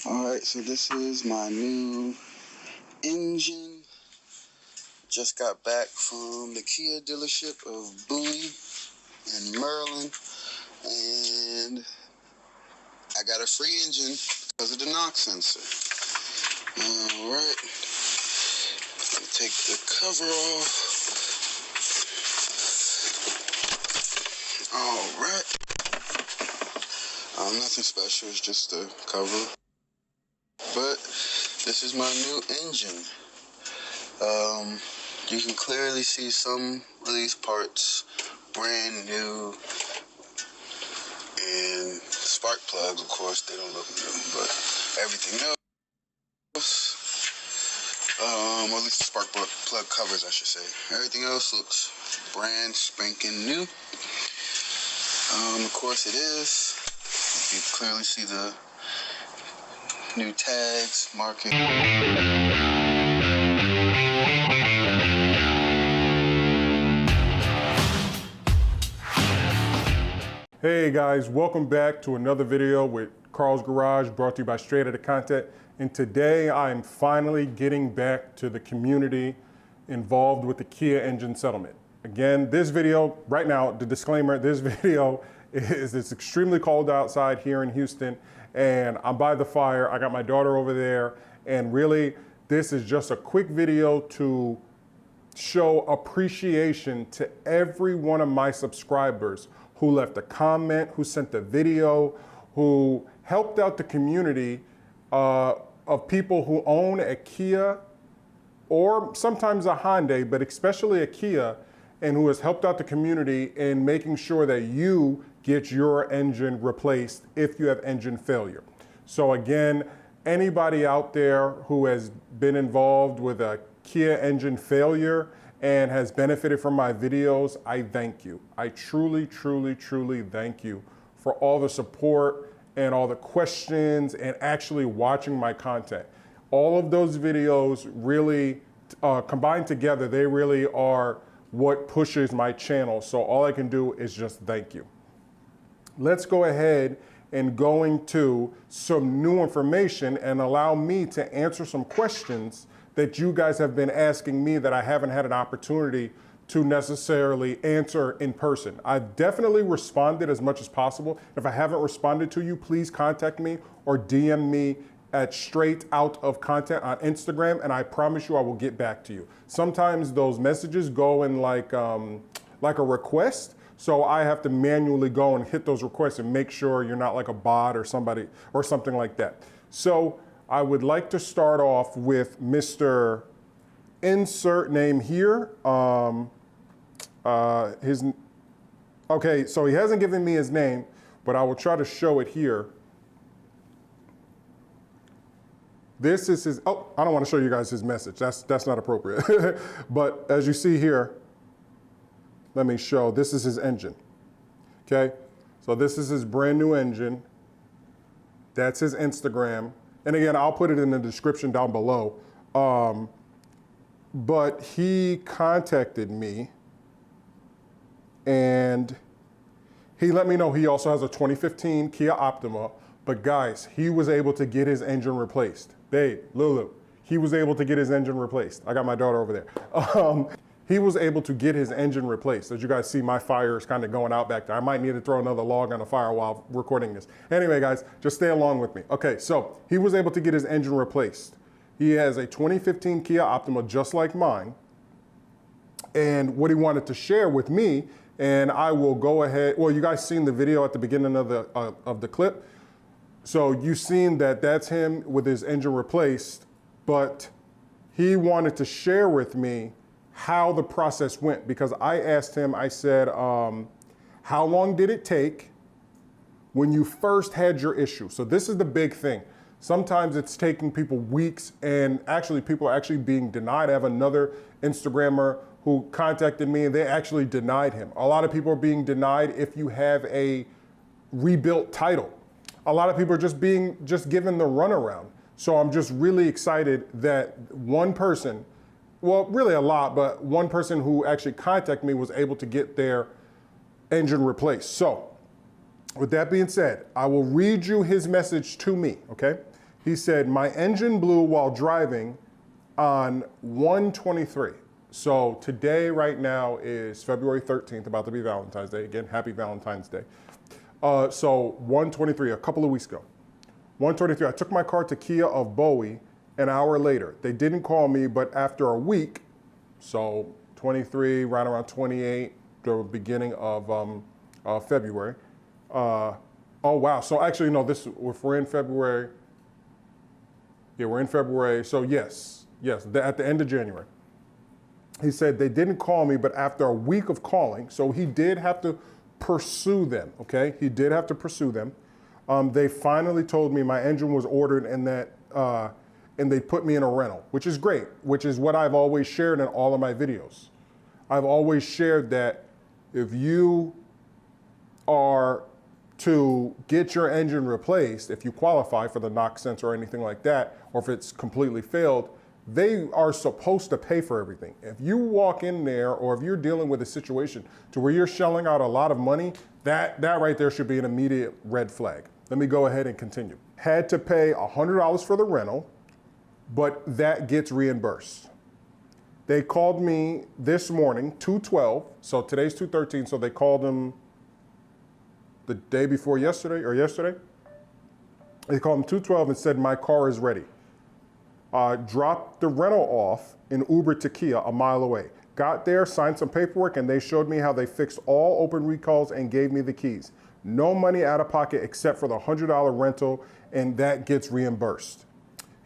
Alright, so this is my new engine. Just got back from the Kia dealership of Bowie in Maryland, and I got a free engine because of the knock sensor. Alright, take the cover off. Alright, nothing special, it's just the cover. But this is my new engine. You can clearly see some of these parts brand new, and spark plugs, of course, they don't look new, but everything else, or at least the spark plug covers, I should say, everything else looks brand spanking new. Of course it is. You can clearly see the new tags marking. Hey guys, welcome back to another video with Carl's Garage, brought to you by Straight Outta Content. And today I'm finally getting back to the community involved with the Kia engine settlement. Again, this video, right now, the disclaimer, this video it's extremely cold outside here in Houston, and I'm by the fire. I got my daughter over there, and really, this is just a quick video to show appreciation to every one of my subscribers who left a comment, who sent a video, who helped out the community of people who own a Kia or sometimes a Hyundai, but especially a Kia, and who has helped out the community in making sure that you get your engine replaced if you have engine failure. So again, anybody out there who has been involved with a Kia engine failure and has benefited from my videos, I thank you. I truly, truly, truly thank you for all the support and all the questions and actually watching my content. All of those videos really combined together, they really are what pushes my channel. So all I can do is just thank you. Let's go ahead and go into some new information and allow me to answer some questions that you guys have been asking me that I haven't had an opportunity to necessarily answer in person. I've definitely responded as much as possible. If I haven't responded to you, please contact me or DM me at Straight Out of Content on Instagram, and I promise you I will get back to you. Sometimes those messages go in like a request, so I have to manually go and hit those requests and make sure you're not like a bot or somebody or something like that. So I would like to start off with Mr. Insert name here. Okay, so he hasn't given me his name, but I will try to show it here. This is his, oh, I don't want to show you guys his message. That's not appropriate. But as you see here, let me show, this is his engine, okay? So this is his brand new engine. That's his Instagram. And again, I'll put it in the description down below. But he contacted me and he let me know he also has a 2015 Kia Optima, but guys, he was able to get his engine replaced. Babe, Lulu, he was able to get his engine replaced. I got my daughter over there. He was able to get his engine replaced. As you guys see, my fire is kind of going out back there. I might need to throw another log on the fire while recording this. Anyway, guys, just stay along with me. Okay, so he was able to get his engine replaced. He has a 2015 Kia Optima just like mine. And what he wanted to share with me, and I will go ahead, well, you guys seen the video at the beginning of the clip. So you've seen that that's him with his engine replaced, but he wanted to share with me how the process went, because I asked him, I said, how long did it take when you first had your issue? So this is the big thing. Sometimes it's taking people weeks, and actually people are actually being denied. I have another Instagrammer who contacted me and they actually denied him. A lot of people are being denied if you have a rebuilt title. A lot of people are just given the runaround. So I'm just really excited that one person, well, really a lot, but one person who actually contacted me was able to get their engine replaced. So with that being said, I will read you his message to me, okay? He said, my engine blew while driving on 1/23. So today, right now, is February 13th, about to be Valentine's Day. Again, happy Valentine's Day. So 1/23, a couple of weeks ago. 1/23, I took my car to Kia of Bowie an hour later. They didn't call me, but after a week, so 23, right around 28, the beginning of February. Oh wow, so actually no, if we're in February, yeah, we're in February, so yes, at the end of January. He said they didn't call me, but after a week of calling, so he did have to pursue them, okay? He did have to pursue them. They finally told me my engine was ordered and that, and they put me in a rental, which is great, which is what I've always shared in all of my videos. I've always shared that if you are to get your engine replaced, if you qualify for the knock sensor or anything like that, or if it's completely failed, they are supposed to pay for everything. If you walk in there, or if you're dealing with a situation to where you're shelling out a lot of money, that right there should be an immediate red flag. Let me go ahead and continue. Had to pay $100 for the rental, but that gets reimbursed. They called me this morning, 2/12, so today's 2/13, so they called them the day before yesterday, or yesterday. They called them 2/12 and said, my car is ready. Dropped the rental off in Uber to Kia a mile away. Got there, signed some paperwork, and they showed me how they fixed all open recalls and gave me the keys. No money out of pocket except for the $100 rental, and that gets reimbursed.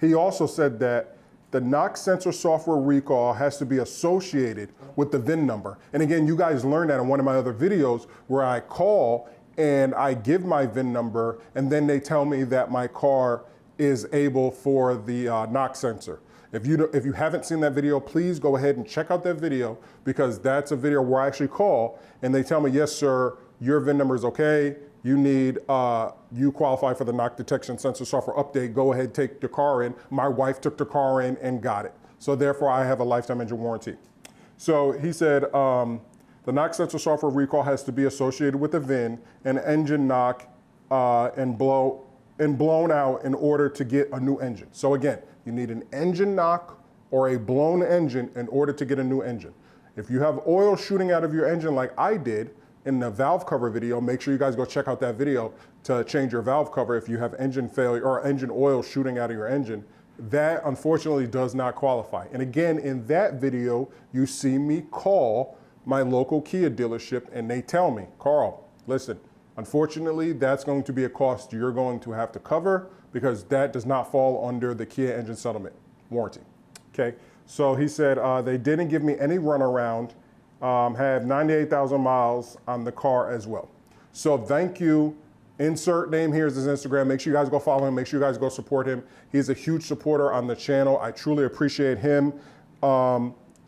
He also said that the knock sensor software recall has to be associated with the VIN number. And again, you guys learned that in one of my other videos where I call and I give my VIN number, and then they tell me that my car is able for the knock sensor. If you haven't seen that video, please go ahead and check out that video, because that's a video where I actually call and they tell me, yes, sir, your VIN number is okay. You qualify for the knock detection sensor software update. Go ahead, take the car in. My wife took the car in and got it. So therefore, I have a lifetime engine warranty. So he said, the knock sensor software recall has to be associated with the VIN and engine knock and blown out in order to get a new engine. So again, you need an engine knock or a blown engine in order to get a new engine. If you have oil shooting out of your engine like I did in the valve cover video, make sure you guys go check out that video to change your valve cover if you have engine failure or engine oil shooting out of your engine. That unfortunately does not qualify. And again, in that video, you see me call my local Kia dealership and they tell me, Carl, listen, unfortunately, that's going to be a cost you're going to have to cover because that does not fall under the Kia engine settlement warranty. Okay, so he said they didn't give me any runaround, have 98,000 miles on the car as well. So thank you. Insert name here is his Instagram. Make sure you guys go follow him. Make sure you guys go support him. He's a huge supporter on the channel. I truly appreciate him.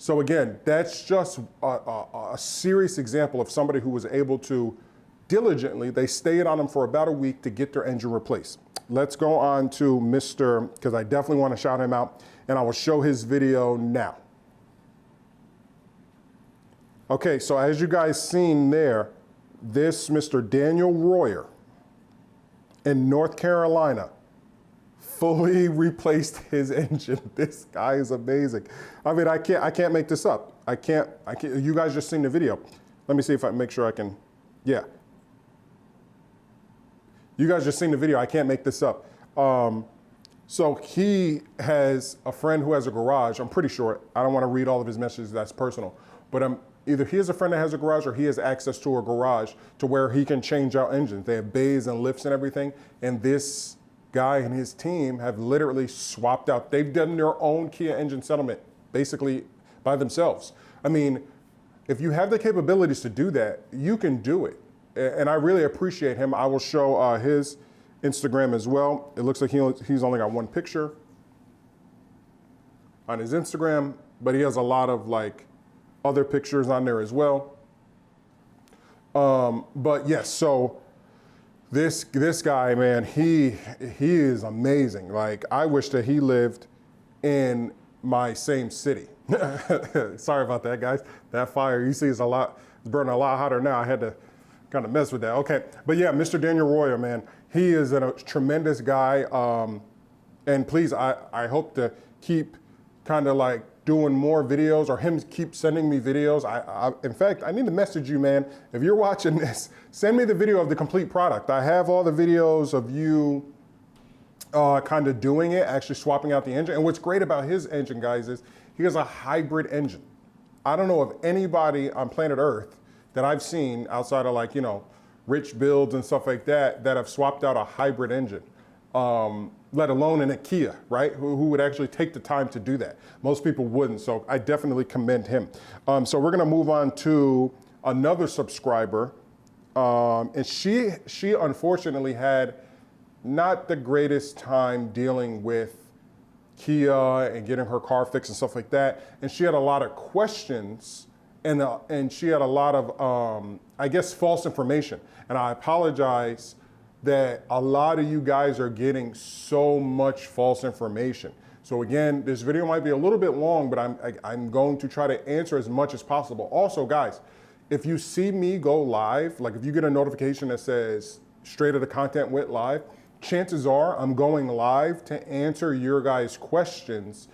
So again, that's just a serious example of somebody who was able to diligently, they stayed on him for about a week to get their engine replaced. Let's go on to Mr., because I definitely want to shout him out, and I will show his video now. Okay, so as you guys seen there, this Mr. Daniel Royer in North Carolina fully replaced his engine. This guy is amazing. I mean, I can't make this up. I can't, you guys just seen the video. Let me see if I make sure I can, yeah. You guys just seen the video, I can't make this up. So he has a friend who has a garage, I'm pretty sure. I don't want to read all of his messages, that's personal. But either he has a friend that has a garage or he has access to a garage to where he can change out engines. They have bays and lifts and everything. And this guy and his team have literally swapped out. They've done their own Kia engine settlement, basically by themselves. I mean, if you have the capabilities to do that, you can do it. And I really appreciate him. I will show his Instagram as well. It looks like he's only got one picture on his Instagram, but he has a lot of like other pictures on there as well. But yes, so this guy, man, he is amazing. Like, I wish that he lived in my same city. Sorry about that, guys. That fire, you see, it's burning a lot hotter now. I had to kind of mess with that. Okay, but yeah, Mr. Daniel Royer, man, he is a tremendous guy. And please, I hope to keep kind of like doing more videos, or him keep sending me videos. In fact, I need to message you, man. If you're watching this, send me the video of the complete product. I have all the videos of you kind of doing it, actually swapping out the engine. And what's great about his engine, guys, is he has a hybrid engine. I don't know of anybody on planet Earth that I've seen outside of like, you know, rich builds and stuff like that, that have swapped out a hybrid engine. Let alone in a Kia, right? Who would actually take the time to do that. Most people wouldn't, so I definitely commend him. So we're gonna move on to another subscriber. And she unfortunately had not the greatest time dealing with Kia and getting her car fixed and stuff like that. And she had a lot of questions, and she had a lot of, I guess, false information. And I apologize that a lot of you guys are getting so much false information. So again, this video might be a little bit long, but I'm going to try to answer as much as possible. Also, guys, if you see me go live, like if you get a notification that says Straight Outta Content went live, chances are I'm going live to answer your guys' questions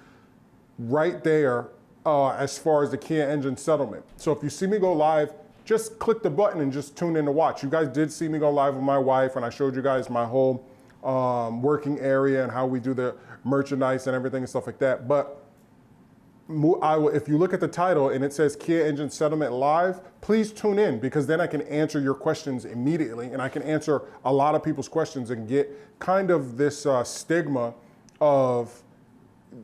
right there as far as the Kia engine settlement. So if you see me go live, just click the button and just tune in to watch. You guys did see me go live with my wife, and I showed you guys my whole working area and how we do the merchandise and everything and stuff like that. But if you look at the title and it says Kia Engine Settlement Live, please tune in, because then I can answer your questions immediately, and I can answer a lot of people's questions and get kind of this stigma of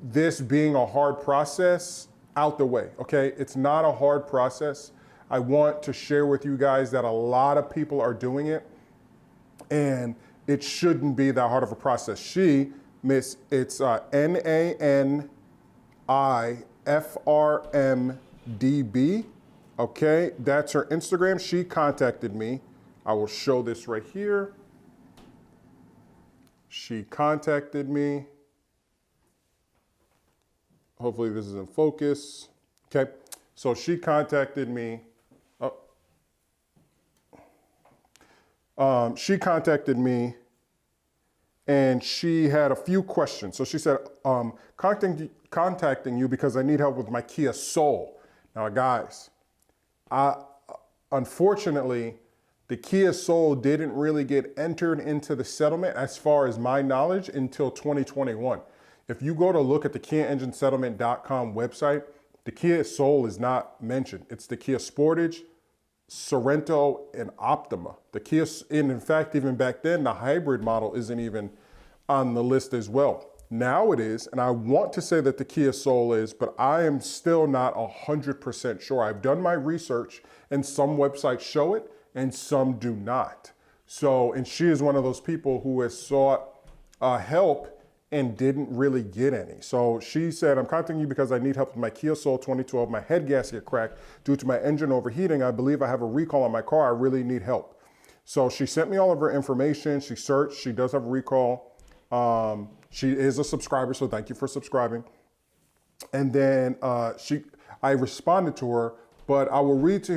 this being a hard process out the way, okay? It's not a hard process. I want to share with you guys that a lot of people are doing it, and it shouldn't be that hard of a process. It's NANIFRMDB, okay? That's her Instagram. She contacted me. I will show this right here. She contacted me. Hopefully this is in focus. Okay, so she contacted me. She contacted me, and she had a few questions. So she said, contacting you because I need help with my Kia Soul. Now, guys, unfortunately, the Kia Soul didn't really get entered into the settlement, as far as my knowledge, until 2021. If you go to look at the KiaEngineSettlement.com website, the Kia Soul is not mentioned. It's the Kia Sportage, Sorento, and Optima. The Kia, and in fact, even back then, the hybrid model isn't even on the list as well. Now it is, and I want to say that the Kia Soul is, but I am still not 100% sure. I've done my research, and some websites show it, and some do not. So, and she is one of those people who has sought help and didn't really get any. So she said, I'm contacting you because I need help with my Kia Soul 2012. My head gasket cracked due to my engine overheating. I believe I have a recall on my car. I really need help. So she sent me all of her information. She searched. She does have a recall. She is a subscriber, so thank you for subscribing. And then I responded to her, but I will read to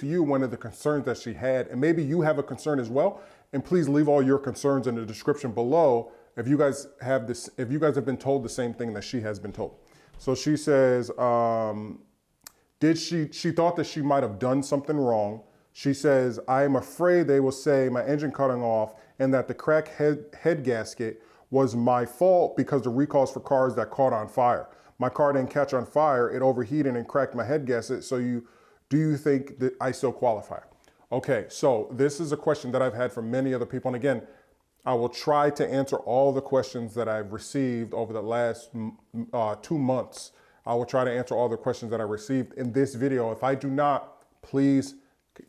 you one of the concerns that she had, and maybe you have a concern as well. And please leave all your concerns in the description below if you guys have been told the same thing that she has been told. So she says, she thought that she might have done something wrong. She says, I am afraid they will say my engine cutting off and that the cracked head gasket was my fault because the recalls for cars that caught on fire. My car didn't catch on fire, it overheated and cracked my head gasket, so do you think that I still qualify? Okay, so this is a question that I've had from many other people, and again, I will try to answer all the questions that I've received over the last 2 months. I will try to answer all the questions that I received in this video. If I do not, please,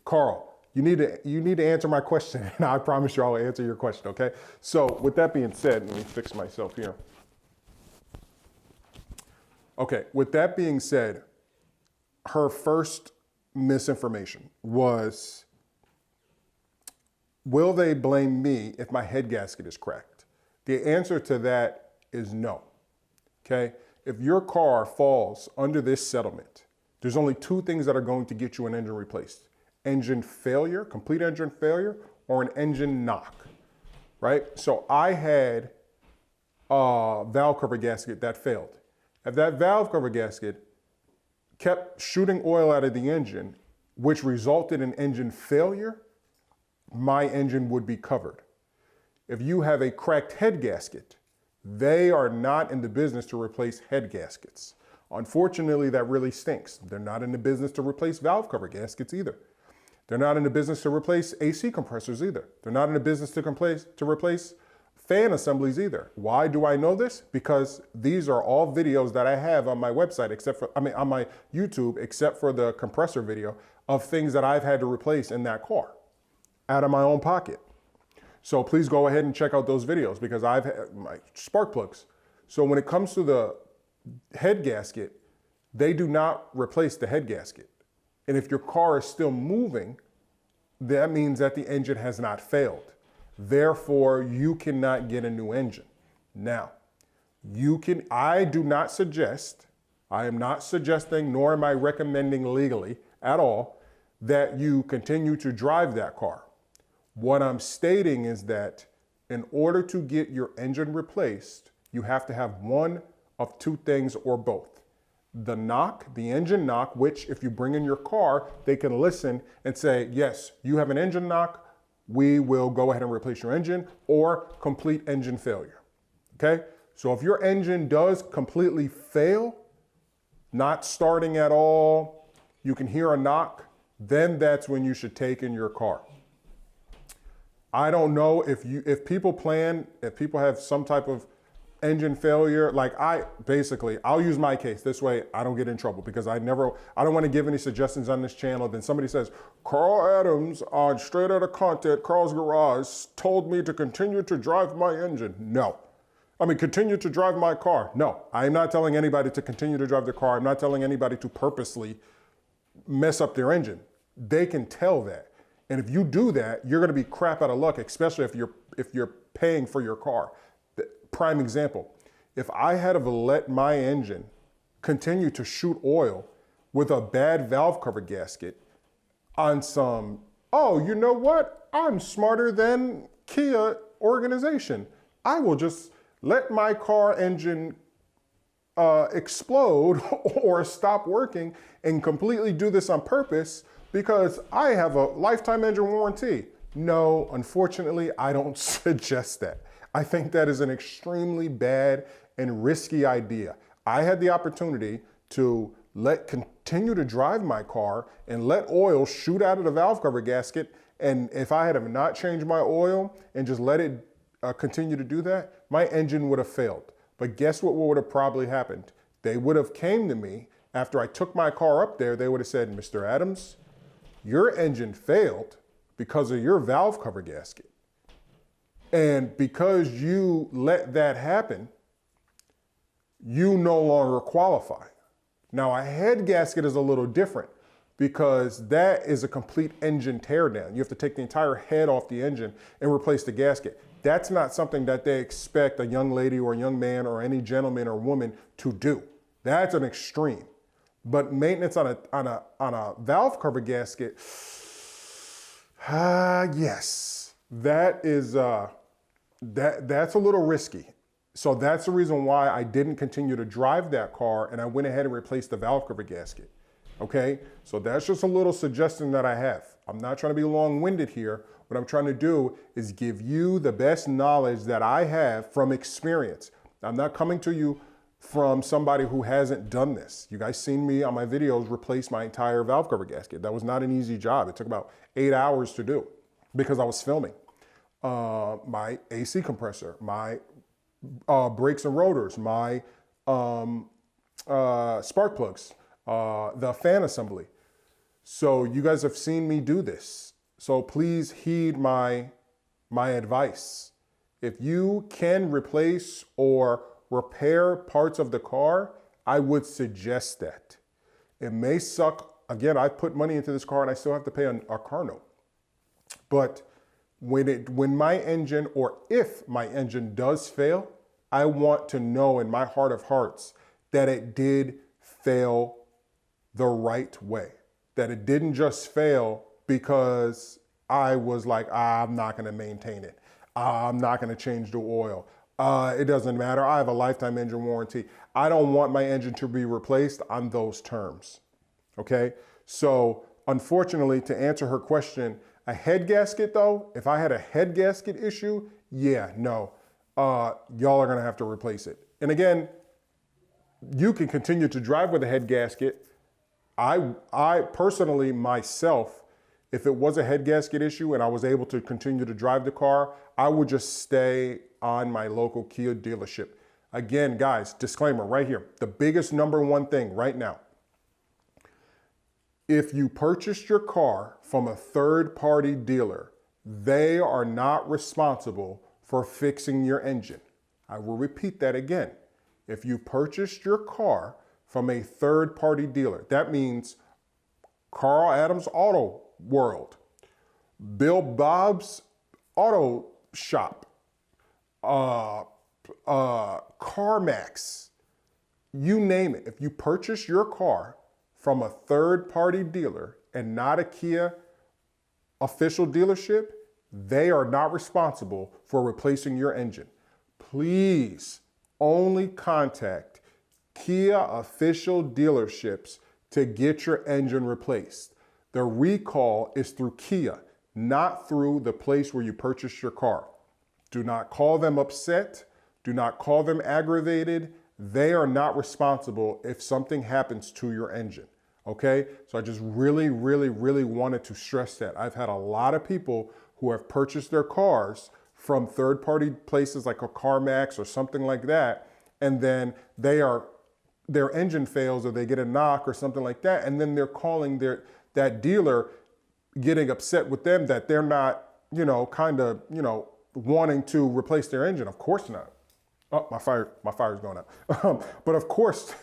Carl, you need to answer my question, and I promise you I'll answer your question, okay? So with that being said, let me fix myself here. Okay, with that being said, her first misinformation was, will they blame me if my head gasket is cracked? The answer to that is no, okay? If your car falls under this settlement, there's only 2 things that are going to get you an engine replaced. Engine failure, complete engine failure, or an engine knock, right? So I had valve cover gasket that failed. If that valve cover gasket kept shooting oil out of the engine, which resulted in engine failure, my engine would be covered. If you have a cracked head gasket, they are not in the business to replace head gaskets. Unfortunately, that really stinks. They're not in the business to replace valve cover gaskets either. They're not in the business to replace AC compressors either. They're not in the business to replace fan assemblies either. Why do I know this? Because these are all videos that I have on my website, on my YouTube, except for the compressor video of things that I've had to replace in that car out of my own pocket. So please go ahead and check out those videos because I've had my spark plugs. So when it comes to the head gasket, they do not replace the head gasket. And if your car is still moving, that means that the engine has not failed. Therefore, you cannot get a new engine. Now, I do not suggest, I am not suggesting, nor am I recommending legally at all, that you continue to drive that car. What I'm stating is that in order to get your engine replaced, you have to have one of two things or both. The knock, the engine knock, which if you bring in your car, they can listen and say, yes, you have an engine knock, we will go ahead and replace your engine, or complete engine failure, okay? So if your engine does completely fail, not starting at all, you can hear a knock, then that's when you should take in your car. I don't know if people have some type of engine failure, I'll use my case. This way I don't get in trouble because I don't want to give any suggestions on this channel. Then somebody says, Carl Adams on Straight Outta Content, Carl's Garage, told me to continue to drive my engine. No. Continue to drive my car. No, I'm not telling anybody to continue to drive their car. I'm not telling anybody to purposely mess up their engine. They can tell that. And if you do that, you're gonna be crap out of luck, especially if you're paying for your car. Prime example, if I had to let my engine continue to shoot oil with a bad valve cover gasket on some, oh, you know what? I'm smarter than Kia organization. I will just let my car engine explode or stop working and completely do this on purpose because I have a lifetime engine warranty. No, unfortunately, I don't suggest that. I think that is an extremely bad and risky idea. I had the opportunity to continue to drive my car and let oil shoot out of the valve cover gasket. And if I had not changed my oil and just let it continue to do that, my engine would have failed. But guess what would have probably happened? They would have came to me after I took my car up there. They would have said, Mr. Adams, your engine failed because of your valve cover gasket. And because you let that happen, you no longer qualify. Now, a head gasket is a little different because that is a complete engine teardown. You have to take the entire head off the engine and replace the gasket. That's not something that they expect a young lady or a young man or any gentleman or woman to do. That's an extreme. But maintenance on a valve cover gasket, yes, that is that's a little risky. So that's the reason why I didn't continue to drive that car and I went ahead and replaced the valve cover gasket. Okay, so that's just a little suggestion that I have. I'm not trying to be long-winded here. What I'm trying to do is give you the best knowledge that I have from experience. I'm not coming to you from somebody who hasn't done this. You guys seen me on my videos replace my entire valve cover gasket. That was not an easy job. It took about 8 hours to do because I was filming. My AC compressor, my brakes and rotors, my spark plugs, the fan assembly. So you guys have seen me do this. So please heed my advice. If you can replace or repair parts of the car, I would suggest that. It may suck. Again, I put money into this car and I still have to pay a car note. But when my engine, or if my engine does fail, I want to know in my heart of hearts that it did fail the right way. That it didn't just fail because I was like, I'm not gonna maintain it. I'm not gonna change the oil. It doesn't matter. I have a lifetime engine warranty. I don't want my engine to be replaced on those terms. Okay? So, unfortunately, to answer her question, a head gasket though, if I had a head gasket issue, yeah, no, y'all are gonna have to replace it. And again, you can continue to drive with a head gasket. I personally, myself, if it was a head gasket issue and I was able to continue to drive the car, I would just stay on my local Kia dealership. Again, guys, disclaimer right here. The biggest number one thing right now, if you purchased your car from a third-party dealer, they are not responsible for fixing your engine. I will repeat that again. If you purchased your car from a third-party dealer, that means Carl Adams Auto World, Bill Bob's Auto Shop, CarMax, you name it. If you purchase your car from a third-party dealer and not a Kia official dealership, they are not responsible for replacing your engine. Please only contact Kia official dealerships to get your engine replaced. The recall is through Kia, not through the place where you purchased your car. Do not call them upset. Do not call them aggravated. They are not responsible if something happens to your engine, okay? So I just really wanted to stress that. I've had a lot of people who have purchased their cars from third-party places like a CarMax or something like that, and then their engine fails or they get a knock or something like that, and then they're calling that dealer, getting upset with them that they're not, wanting to replace their engine. Of course not. Oh, my fire's going out. But of course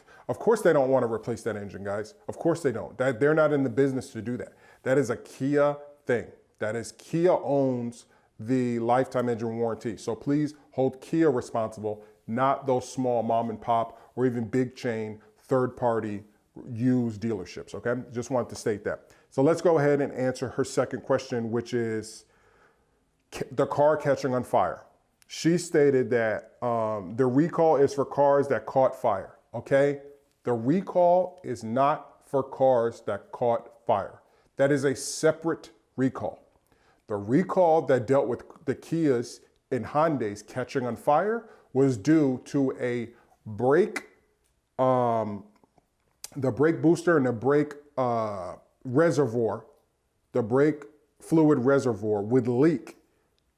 they don't want to replace that engine, guys. Of course they don't. They're not in the business to do that. That is a Kia thing. That is, Kia owns the lifetime engine warranty. So please hold Kia responsible, not those small mom and pop or even big chain third-party used dealerships, okay? Just wanted to state that. So let's go ahead and answer her second question, which is the car catching on fire. She stated that the recall is for cars that caught fire, okay? The recall is not for cars that caught fire. That is a separate recall. The recall that dealt with the Kias and Hyundais catching on fire was due to a brake, the brake booster and the brake reservoir, the brake fluid reservoir would leak.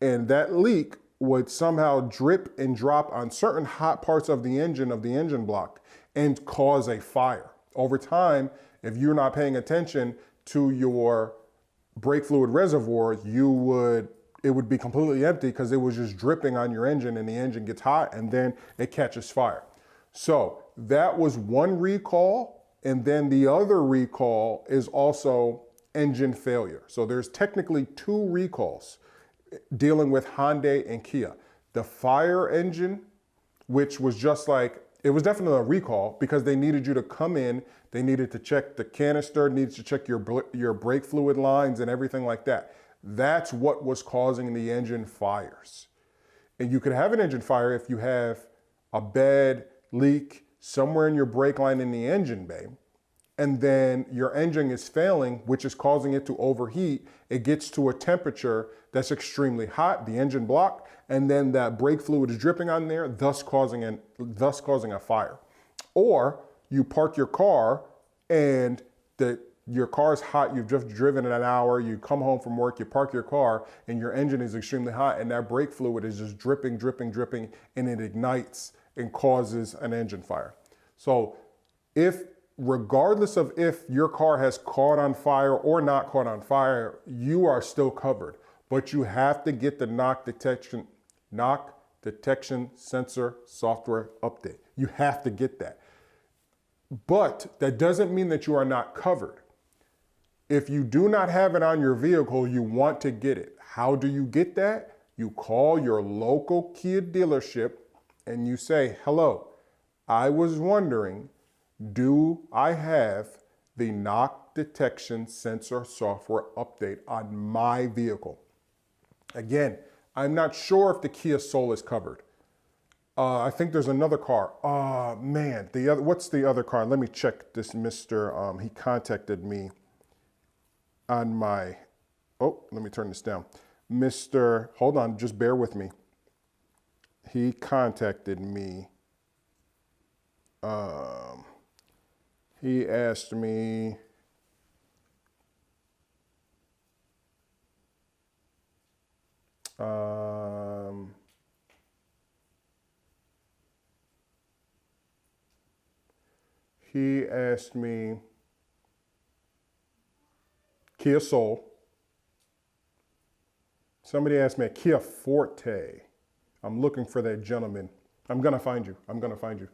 And that leak would somehow drip and drop on certain hot parts of the engine block and cause a fire. Over time, if you're not paying attention to your brake fluid reservoir, it would be completely empty because it was just dripping on your engine, and the engine gets hot and then it catches fire. So that was one recall, and then the other recall is also engine failure. So there's technically two recalls dealing with Hyundai and Kia. The fire engine, which was just like, it was definitely a recall because they needed you to come in, they needed to check the canister, needed to check your brake fluid lines and everything like that. That's what was causing the engine fires. And you could have an engine fire if you have a bad leak somewhere in your brake line in the engine bay, and then your engine is failing, which is causing it to overheat. It gets to a temperature that's extremely hot, the engine block, and then that brake fluid is dripping on there, thus causing a fire. Or you park your car and your car's hot, you've just driven an hour, you come home from work, you park your car, and your engine is extremely hot, and that brake fluid is just dripping, and it ignites and causes an engine fire. So regardless of if your car has caught on fire or not caught on fire, you are still covered. But you have to get the knock detection sensor software update. You have to get that. But that doesn't mean that you are not covered. If you do not have it on your vehicle, you want to get it. How do you get that? You call your local Kia dealership and you say, hello, I was wondering, do I have the knock detection sensor software update on my vehicle? Again, I'm not sure if the Kia Soul is covered. I think there's another car. Man, what's the other car? Let me check this Mr. He contacted me on my, oh, let me turn this down. Mr. Hold on, just bear with me. He contacted me. He asked me, Kia Soul. Somebody asked me a Kia Forte. I'm looking for that gentleman. I'm gonna find you. I'm gonna find you.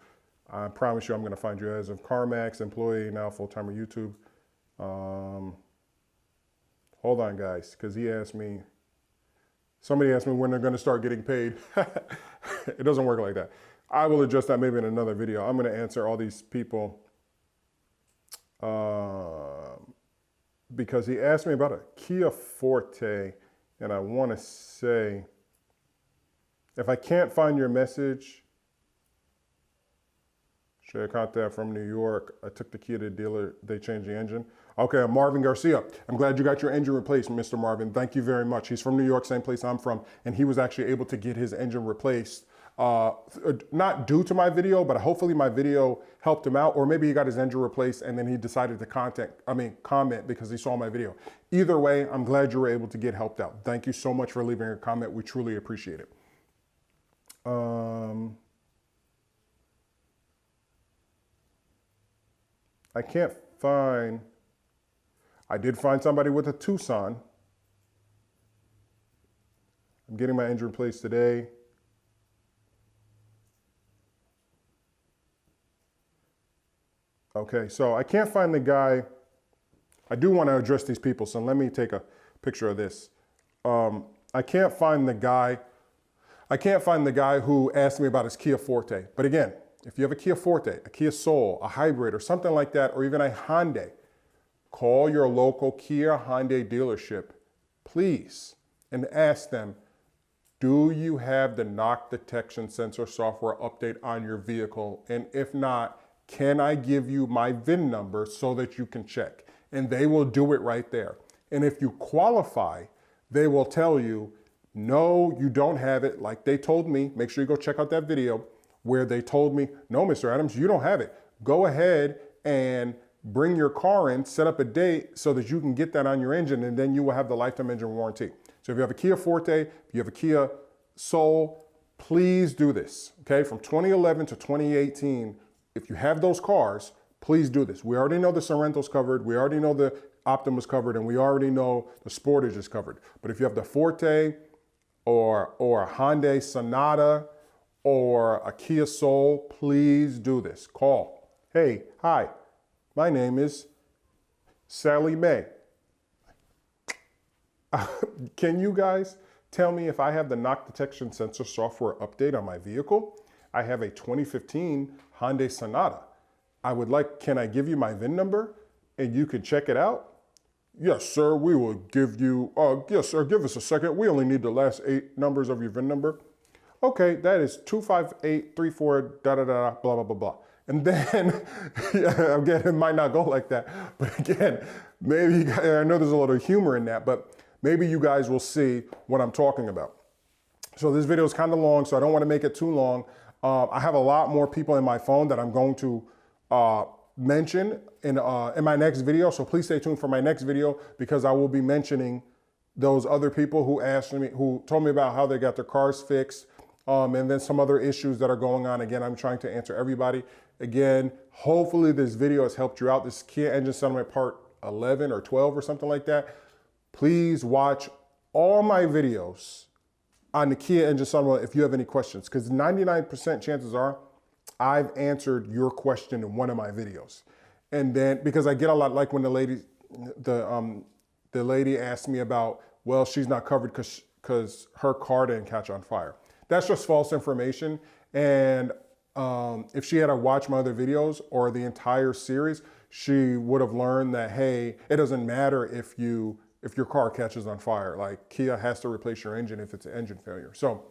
I promise you I'm gonna find you. As of CarMax, employee, now full-time on YouTube. Hold on, guys, because he asked me, somebody asked me when they're gonna start getting paid. It doesn't work like that. I will address that maybe in another video. I'm gonna answer all these people because he asked me about a Kia Forte, and I wanna say, if I can't find your message, should I contact from New York? I took the Kia to the dealer, they changed the engine. Okay, Marvin Garcia. I'm glad you got your engine replaced, Mr. Marvin. Thank you very much. He's from New York, same place I'm from, and he was actually able to get his engine replaced. Not due to my video, but hopefully my video helped him out, or maybe he got his engine replaced and then he decided to comment because he saw my video. Either way, I'm glad you were able to get helped out. Thank you so much for leaving a comment. We truly appreciate it. I can't find, I did find somebody with a Tucson. I'm getting my engine replaced today. Okay, so I can't find the guy. I do want to address these people, so let me take a picture of this. I can't find the guy. I can't find the guy who asked me about his Kia Forte. But again, if you have a Kia Forte, a Kia Soul, a hybrid, or something like that, or even a Hyundai, call your local Kia Hyundai dealership, please, and ask them, do you have the knock detection sensor software update on your vehicle? And if not, can I give you my VIN number so that you can check? And they will do it right there. And if you qualify, they will tell you, no, you don't have it. Like they told me, make sure you go check out that video where they told me, no, Mr. Adams, you don't have it. Go ahead and bring your car in, set up a date so that you can get that on your engine, and then you will have the lifetime engine warranty. So if you have a Kia Forte, if you have a Kia Soul, please do this, okay? From 2011 to 2018, if you have those cars, please do this. We already know the Sorrento's covered, we already know the Optima's covered, and we already know the Sportage is covered. But if you have the Forte or a Hyundai Sonata or a Kia Soul, please do this. Call. Hey, hi, my name is Sally Mae. Can you guys tell me if I have the knock detection sensor software update on my vehicle? I have a 2015 Hyundai Sonata. Can I give you my VIN number and you can check it out? Yes, sir, we will give you, yes, sir, give us a second. We only need the last 8 numbers of your VIN number. Okay, that is 25834, da-da-da, blah, blah, blah, blah. And then, yeah, again, it might not go like that. But again, maybe, I know there's a lot of humor in that, but maybe you guys will see what I'm talking about. So this video is kind of long, so I don't want to make it too long. I have a lot more people in my phone that I'm going to mention in my next video. So please stay tuned for my next video because I will be mentioning those other people who asked me, who told me about how they got their cars fixed, and then some other issues that are going on. Again, I'm trying to answer everybody. Again, hopefully this video has helped you out. This is Kia Engine Settlement Part 11 or 12 or something like that. Please watch all my videos on the Kia Engine Settlement if you have any questions, because 99% chances are I've answered your question in one of my videos. And then, because I get a lot, like when the lady asked me about, well, she's not covered because her car didn't catch on fire. That's just false information. And if she had to watch my other videos or the entire series, she would have learned that, hey, it doesn't matter if your car catches on fire. Like Kia has to replace your engine if it's an engine failure. So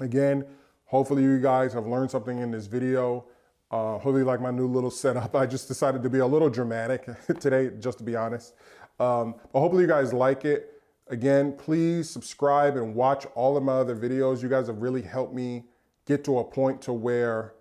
again, Hopefully you guys have learned something in this video. Hopefully you like my new little setup. I just decided to be a little dramatic today, just to be honest. But hopefully you guys like it. Again, please subscribe and watch all of my other videos. You guys have really helped me get to a point to where,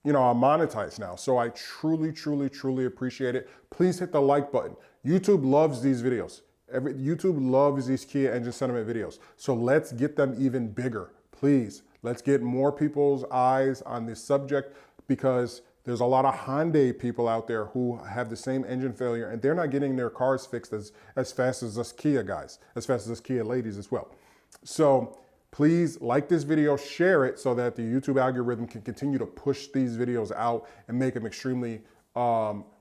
I'm monetized now. So I truly, truly, truly appreciate it. Please hit the like button. YouTube loves these videos. YouTube loves these Kia engine sentiment videos. So let's get them even bigger, please. Let's get more people's eyes on this subject, because there's a lot of Hyundai people out there who have the same engine failure and they're not getting their cars fixed as fast as us Kia guys, as fast as us Kia ladies as well. So please like this video, share it so that the YouTube algorithm can continue to push these videos out and make them extremely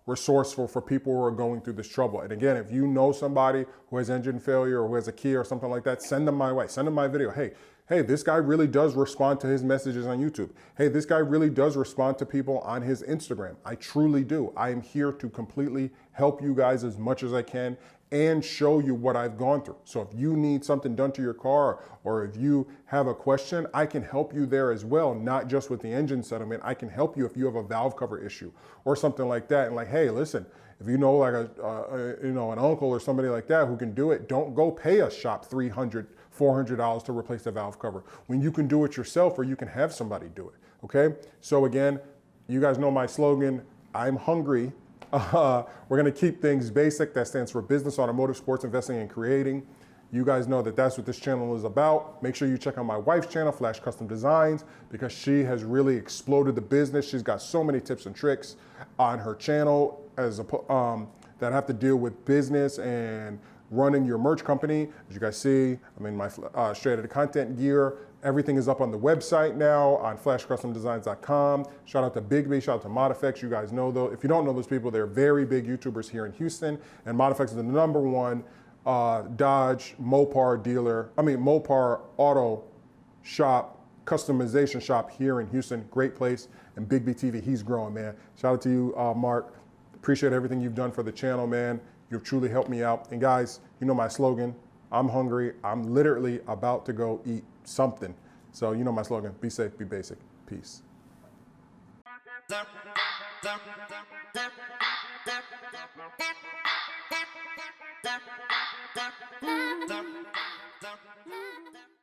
resourceful for people who are going through this trouble. And again, if you know somebody who has engine failure or who has a Kia or something like that, send them my way. Send them my video. Hey, this guy really does respond to his messages on YouTube. Hey, this guy really does respond to people on his Instagram. I truly do. I am here to completely help you guys as much as I can and show you what I've gone through. So if you need something done to your car, or if you have a question, I can help you there as well, not just with the engine settlement. I can help you if you have a valve cover issue or something like that. And like, hey, listen, if you know like an uncle or somebody like that who can do it, don't go pay a shop $300, $400 to replace the valve cover when you can do it yourself, or you can have somebody do it. Okay. So again, you guys know my slogan, I'm hungry. We're going to keep things basic. That stands for business, automotive, sports, investing, and creating. You guys know that that's what this channel is about. Make sure you check out my wife's channel, Flashcustomdesigns, because she has really exploded the business. She's got so many tips and tricks on her channel that have to deal with business and running your merch company. As you guys see, I'm in my straight out of content gear. Everything is up on the website now on flashcustomdesigns.com. Shout out to Big B, shout out to ModFX. You guys know those. If you don't know those people, they're very big YouTubers here in Houston. And ModFX is the #1 Dodge Mopar auto shop, customization shop here in Houston. Great place. And Big B TV, he's growing, man. Shout out to you, Mark. Appreciate everything you've done for the channel, man. You've truly helped me out. And guys, you know my slogan, I'm hungry. I'm literally about to go eat something. So you know my slogan, be safe, be basic. Peace.